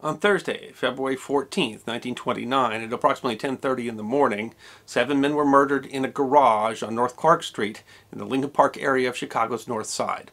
On Thursday, February 14th, 1929, at approximately 10:30 in the morning, 7 men were murdered in a garage on North Clark Street in the Lincoln Park area of Chicago's North Side.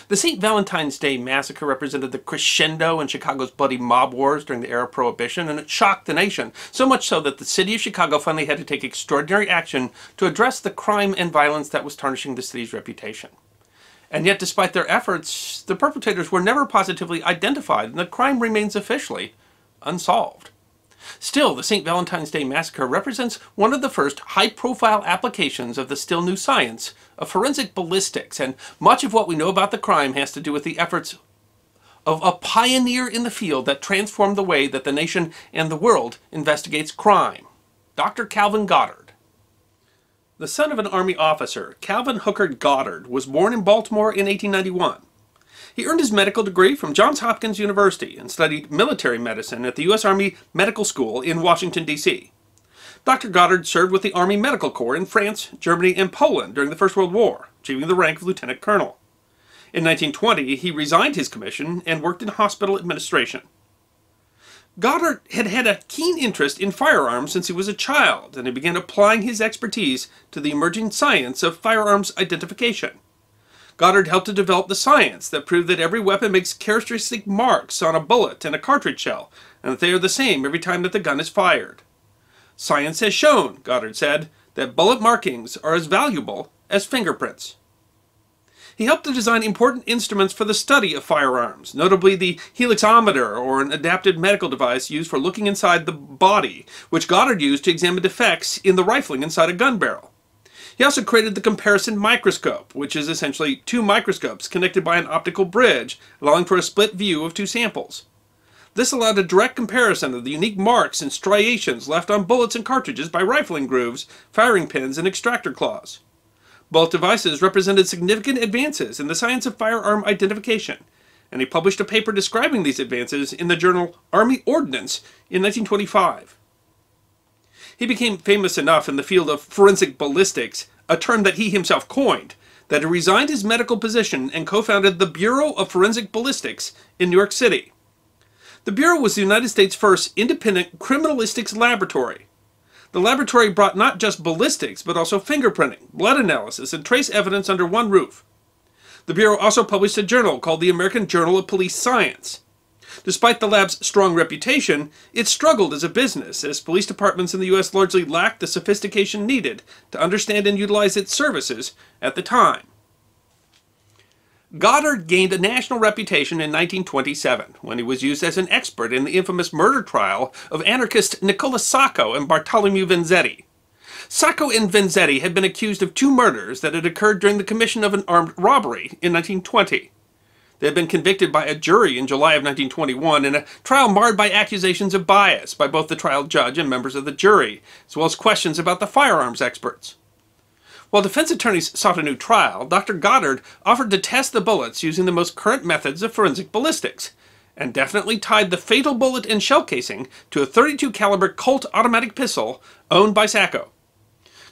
The St. Valentine's Day Massacre represented the crescendo in Chicago's bloody mob wars during the era of Prohibition, and it shocked the nation, so much so that the city of Chicago finally had to take extraordinary action to address the crime and violence that was tarnishing the city's reputation. And yet, despite their efforts, the perpetrators were never positively identified, and the crime remains officially unsolved. Still, the St. Valentine's Day Massacre represents one of the first high-profile applications of the still new science of forensic ballistics, and much of what we know about the crime has to do with the efforts of a pioneer in the field that transformed the way that the nation and the world investigates crime, Dr. Calvin Goddard. The son of an Army officer, Calvin Hooker Goddard was born in Baltimore in 1891. He earned his medical degree from Johns Hopkins University and studied military medicine at the U.S. Army Medical School in Washington, D.C. Dr. Goddard served with the Army Medical Corps in France, Germany, and Poland during the First World War, achieving the rank of lieutenant colonel. In 1920, he resigned his commission and worked in hospital administration. Goddard had had a keen interest in firearms since he was a child, and he began applying his expertise to the emerging science of firearms identification. Goddard helped to develop the science that proved that every weapon makes characteristic marks on a bullet and a cartridge shell, and that they are the same every time that the gun is fired. Science has shown, Goddard said, that bullet markings are as valuable as fingerprints. He helped to design important instruments for the study of firearms, notably the helixometer, or an adapted medical device used for looking inside the body, which Goddard used to examine defects in the rifling inside a gun barrel. He also created the comparison microscope, which is essentially two microscopes connected by an optical bridge, allowing for a split view of two samples. This allowed a direct comparison of the unique marks and striations left on bullets and cartridges by rifling grooves, firing pins, and extractor claws. Both devices represented significant advances in the science of firearm identification, and he published a paper describing these advances in the journal Army Ordnance in 1925. He became famous enough in the field of forensic ballistics, a term that he himself coined, that he resigned his medical position and co-founded the Bureau of Forensic Ballistics in New York City. The Bureau was the United States' first independent criminalistics laboratory. The laboratory brought not just ballistics, but also fingerprinting, blood analysis, and trace evidence under one roof. The Bureau also published a journal called the American Journal of Police Science. Despite the lab's strong reputation, it struggled as a business, as police departments in the U.S. largely lacked the sophistication needed to understand and utilize its services at the time. Goddard gained a national reputation in 1927, when he was used as an expert in the infamous murder trial of anarchist Nicola Sacco and Bartolomeo Vanzetti. Sacco and Vanzetti had been accused of 2 murders that had occurred during the commission of an armed robbery in 1920. They had been convicted by a jury in July of 1921 in a trial marred by accusations of bias by both the trial judge and members of the jury, as well as questions about the firearms experts. While defense attorneys sought a new trial, Dr. Goddard offered to test the bullets using the most current methods of forensic ballistics, and definitely tied the fatal bullet and shell casing to a .32 caliber Colt automatic pistol owned by Sacco.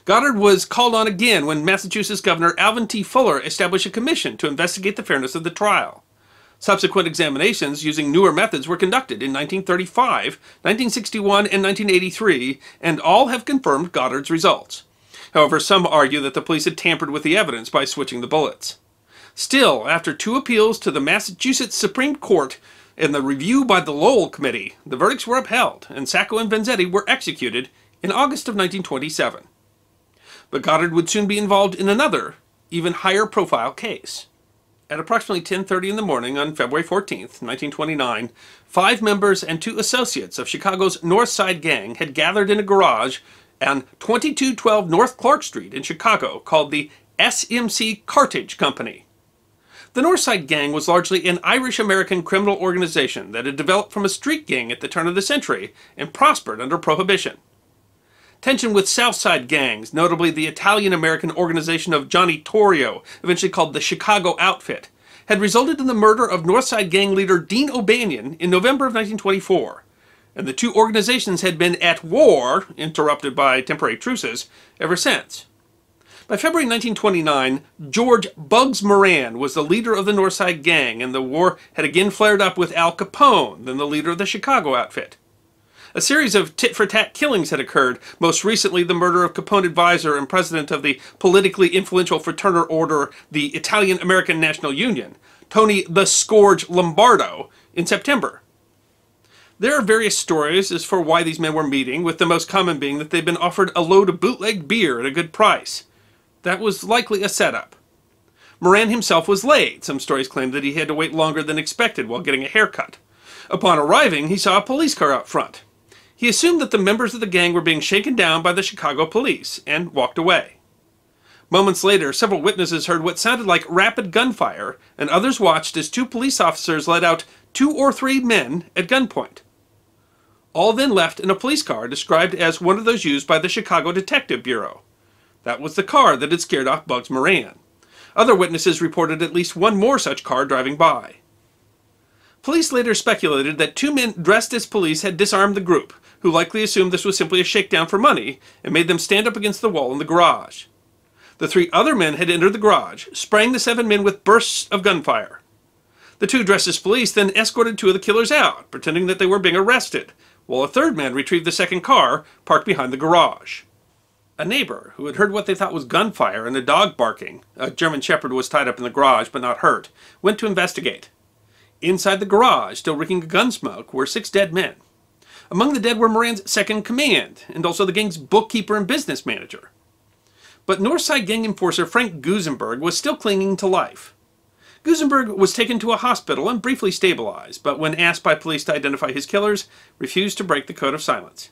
Goddard was called on again when Massachusetts Governor Alvin T. Fuller established a commission to investigate the fairness of the trial. Subsequent examinations using newer methods were conducted in 1935, 1961, and 1983, and all have confirmed Goddard's results. However, some argue that the police had tampered with the evidence by switching the bullets. Still, after 2 appeals to the Massachusetts Supreme Court and the review by the Lowell Committee, the verdicts were upheld, and Sacco and Vanzetti were executed in August of 1927. But Goddard would soon be involved in another, even higher profile case. At approximately 10:30 in the morning on February 14th, 1929, 5 members and 2 associates of Chicago's North Side Gang had gathered in a garage on 2212 North Clark Street in Chicago called the SMC Cartage Company. The North Side Gang was largely an Irish-American criminal organization that had developed from a street gang at the turn of the century and prospered under Prohibition. Tension with South Side gangs, notably the Italian-American organization of Johnny Torrio, eventually called the Chicago Outfit, had resulted in the murder of North Side Gang leader Dean O'Banion in November of 1924. And the 2 organizations had been at war, interrupted by temporary truces, ever since. By February 1929, George "Bugs" Moran was the leader of the Northside Gang, and the war had again flared up with Al Capone, then the leader of the Chicago outfit. A series of tit-for-tat killings had occurred, most recently the murder of Capone advisor and president of the politically influential fraternal order, the Italian-American National Union, Tony the Scourge Lombardo, in September. There are various stories as for why these men were meeting, with the most common being that they'd been offered a load of bootleg beer at a good price. That was likely a setup. Moran himself was late. Some stories claim that he had to wait longer than expected while getting a haircut. Upon arriving, he saw a police car out front. He assumed that the members of the gang were being shaken down by the Chicago police and walked away. Moments later, several witnesses heard what sounded like rapid gunfire, and others watched as 2 police officers led out 2 or 3 men at gunpoint. All then left in a police car described as one of those used by the Chicago Detective Bureau. That was the car that had scared off Bugs Moran. Other witnesses reported at least one more such car driving by. Police later speculated that 2 men dressed as police had disarmed the group, who likely assumed this was simply a shakedown for money, and made them stand up against the wall in the garage. The 3 other men had entered the garage, spraying the 7 men with bursts of gunfire. The 2 dressed as police then escorted 2 of the killers out, pretending that they were being arrested, while a 3rd man retrieved the 2nd car, parked behind the garage. A neighbor, who had heard what they thought was gunfire and a dog barking — a German Shepherd was tied up in the garage but not hurt — went to investigate. Inside the garage, still reeking of gun smoke, were 6 dead men. Among the dead were Moran's second-in-command, and also the gang's bookkeeper and business manager. But Northside Gang enforcer Frank Gusenberg was still clinging to life. Gusenberg was taken to a hospital and briefly stabilized, but when asked by police to identify his killers, refused to break the code of silence.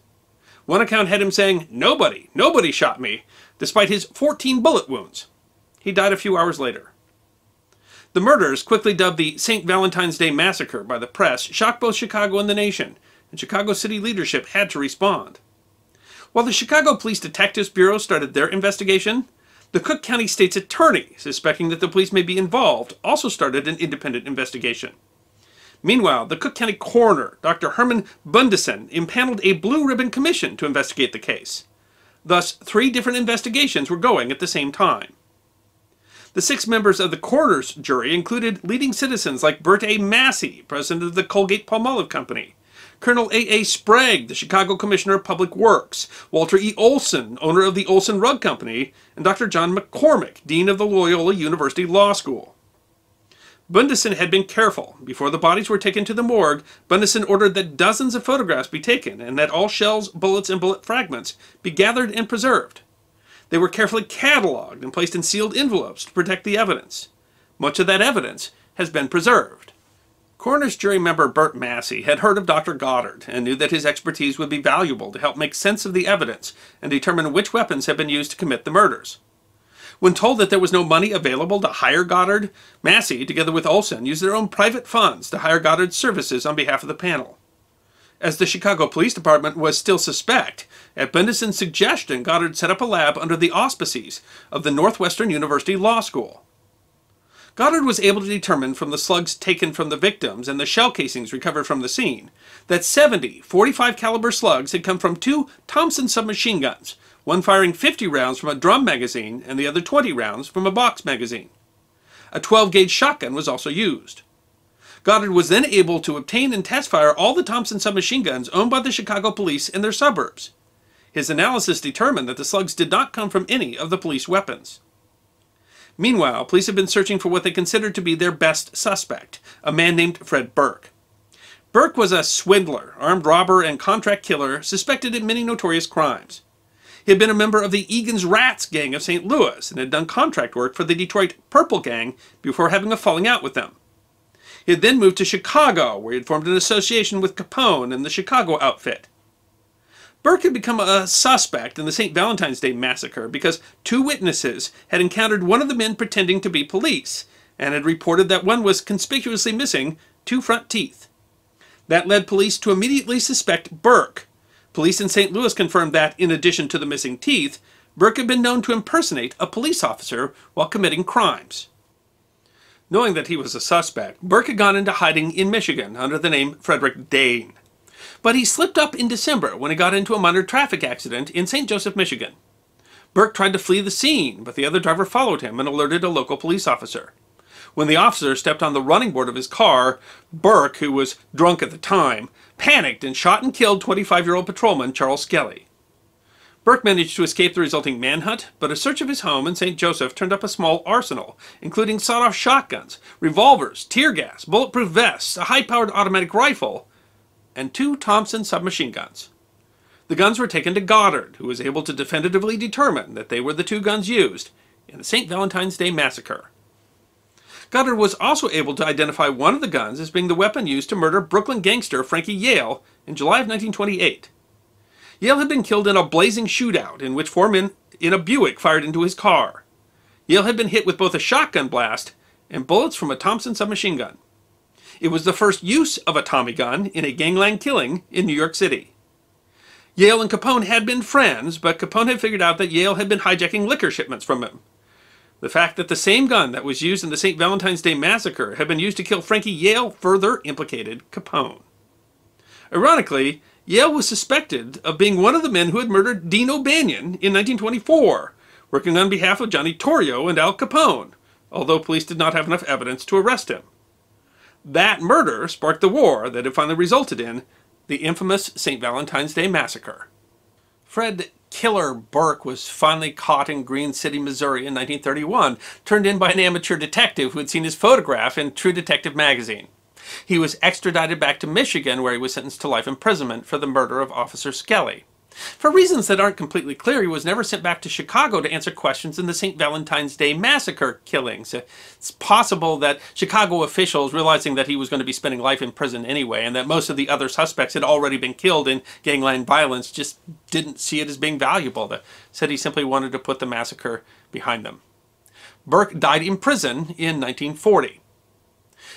One account had him saying, nobody shot me," despite his 14 bullet wounds. He died a few hours later. The murders, quickly dubbed the St. Valentine's Day Massacre by the press, shocked both Chicago and the nation, and Chicago city leadership had to respond. While the Chicago Police Detectives Bureau started their investigation, the Cook County State's Attorney, suspecting that the police may be involved, also started an independent investigation. Meanwhile, the Cook County coroner, Dr. Herman Bundesen, impaneled a Blue Ribbon Commission to investigate the case. Thus, 3 different investigations were going at the same time. The 6 members of the coroner's jury included leading citizens like Bert A. Massey, president of the Colgate-Palmolive Company, Colonel A. Sprague, the Chicago Commissioner of Public Works, Walter E. Olson, owner of the Olson Rug Company, and Dr. John McCormick, dean of the Loyola University Law School. Bundesen had been careful. Before the bodies were taken to the morgue, Bundesen ordered that dozens of photographs be taken and that all shells, bullets, and bullet fragments be gathered and preserved. They were carefully cataloged and placed in sealed envelopes to protect the evidence. Much of that evidence has been preserved. Coroner's jury member Bert Massey had heard of Dr. Goddard and knew that his expertise would be valuable to help make sense of the evidence and determine which weapons had been used to commit the murders. When told that there was no money available to hire Goddard, Massey, together with Olson, used their own private funds to hire Goddard's services on behalf of the panel. As the Chicago Police Department was still suspect, at Bundesen's suggestion, Goddard set up a lab under the auspices of the Northwestern University Law School. Goddard was able to determine from the slugs taken from the victims and the shell casings recovered from the scene that 70 .45 caliber slugs had come from 2 Thompson submachine guns, one firing 50 rounds from a drum magazine and the other 20 rounds from a box magazine. A 12-gauge shotgun was also used. Goddard was then able to obtain and test fire all the Thompson submachine guns owned by the Chicago police in their suburbs. His analysis determined that the slugs did not come from any of the police weapons. Meanwhile, police had been searching for what they considered to be their best suspect, a man named Fred Burke. Burke was a swindler, armed robber, and contract killer suspected in many notorious crimes. He had been a member of the Egan's Rats gang of St. Louis and had done contract work for the Detroit Purple Gang before having a falling out with them. He had then moved to Chicago, where he had formed an association with Capone and the Chicago outfit. Burke had become a suspect in the St. Valentine's Day Massacre because 2 witnesses had encountered one of the men pretending to be police and had reported that one was conspicuously missing 2 front teeth. That led police to immediately suspect Burke. Police in St. Louis confirmed that, in addition to the missing teeth, Burke had been known to impersonate a police officer while committing crimes. Knowing that he was a suspect, Burke had gone into hiding in Michigan under the name Frederick Dane. But he slipped up in December when he got into a minor traffic accident in St. Joseph, Michigan. Burke tried to flee the scene, but the other driver followed him and alerted a local police officer. When the officer stepped on the running board of his car, Burke, who was drunk at the time, panicked and shot and killed 25-year-old patrolman Charles Skelly. Burke managed to escape the resulting manhunt, but a search of his home in St. Joseph turned up a small arsenal, including sawed-off shotguns, revolvers, tear gas, bulletproof vests, a high-powered automatic rifle, and 2 Thompson submachine guns. The guns were taken to Goddard, who was able to definitively determine that they were the 2 guns used in the St. Valentine's Day Massacre. Goddard was also able to identify one of the guns as being the weapon used to murder Brooklyn gangster Frankie Yale in July of 1928. Yale had been killed in a blazing shootout in which 4 men in a Buick fired into his car. Yale had been hit with both a shotgun blast and bullets from a Thompson submachine gun. It was the first use of a Tommy gun in a gangland killing in New York City. Yale and Capone had been friends, but Capone had figured out that Yale had been hijacking liquor shipments from him. The fact that the same gun that was used in the St. Valentine's Day Massacre had been used to kill Frankie Yale further implicated Capone. Ironically, Yale was suspected of being one of the men who had murdered Dean O'Banion in 1924, working on behalf of Johnny Torrio and Al Capone, although police did not have enough evidence to arrest him. That murder sparked the war that had finally resulted in the infamous St. Valentine's Day Massacre. Fred Killer Burke was finally caught in Green City, Missouri in 1931, turned in by an amateur detective who had seen his photograph in True Detective magazine. He was extradited back to Michigan, where he was sentenced to life imprisonment for the murder of Officer Skelly. For reasons that aren't completely clear, he was never sent back to Chicago to answer questions in the St. Valentine's Day Massacre killings. It's possible that Chicago officials, realizing that he was going to be spending life in prison anyway, and that most of the other suspects had already been killed in gangland violence, just didn't see it as being valuable. They said he simply wanted to put the massacre behind them. Burke died in prison in 1940.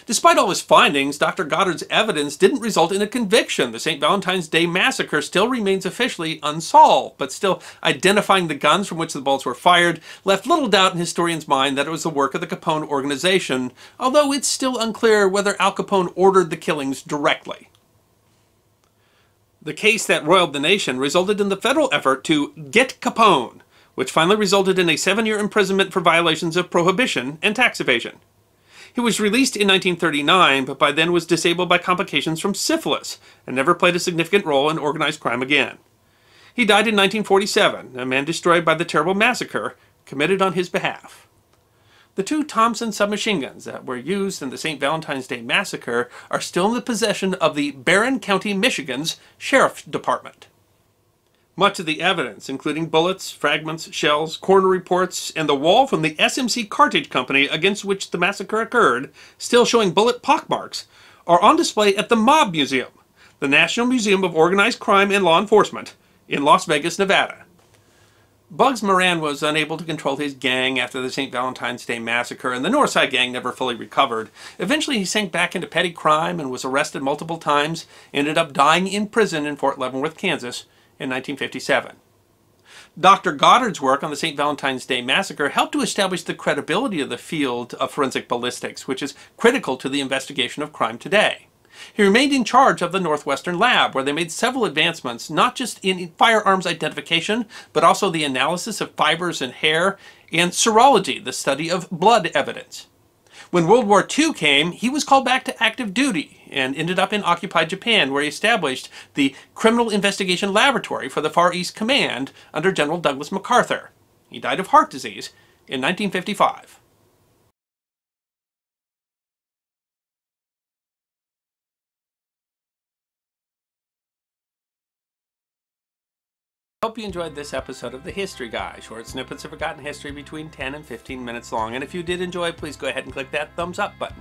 Despite all his findings, Dr. Goddard's evidence didn't result in a conviction. The St. Valentine's Day Massacre still remains officially unsolved, but still identifying the guns from which the bullets were fired left little doubt in historians' mind that it was the work of the Capone organization, although it's still unclear whether Al Capone ordered the killings directly. The case that roiled the nation resulted in the federal effort to get Capone, which finally resulted in a 7-year imprisonment for violations of prohibition and tax evasion. He was released in 1939, but by then was disabled by complications from syphilis and never played a significant role in organized crime again. He died in 1947, a man destroyed by the terrible massacre committed on his behalf. The 2 Thompson submachine guns that were used in the St. Valentine's Day Massacre are still in the possession of the Barron County, Michigan's Sheriff's Department. Much of the evidence, including bullets, fragments, shells, coroner reports, and the wall from the SMC Cartage Company against which the massacre occurred, still showing bullet pockmarks, are on display at the Mob Museum, the National Museum of Organized Crime and Law Enforcement, in Las Vegas, Nevada. Bugs Moran was unable to control his gang after the St. Valentine's Day Massacre, and the Northside gang never fully recovered. Eventually he sank back into petty crime and was arrested multiple times, ended up dying in prison in Fort Leavenworth, Kansas, in 1957. Dr. Goddard's work on the St. Valentine's Day Massacre helped to establish the credibility of the field of forensic ballistics, which is critical to the investigation of crime today. He remained in charge of the Northwestern Lab, where they made several advancements, not just in firearms identification, but also the analysis of fibers and hair, and serology, the study of blood evidence. When World War II came, he was called back to active duty and ended up in occupied Japan, where he established the Criminal Investigation Laboratory for the Far East Command under General Douglas MacArthur. He died of heart disease in 1955. I hope you enjoyed this episode of The History Guy, short snippets of forgotten history between 10 and 15 minutes long. And if you did enjoy, please go ahead and click that thumbs up button.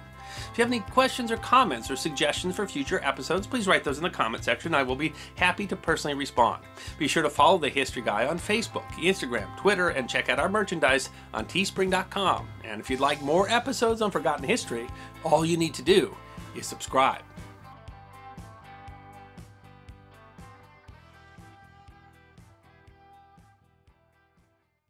If you have any questions or comments or suggestions for future episodes, please write those in the comment section. I will be happy to personally respond. Be sure to follow The History Guy on Facebook, Instagram, Twitter, and check out our merchandise on teespring.com. And if you'd like more episodes on forgotten history, all you need to do is subscribe.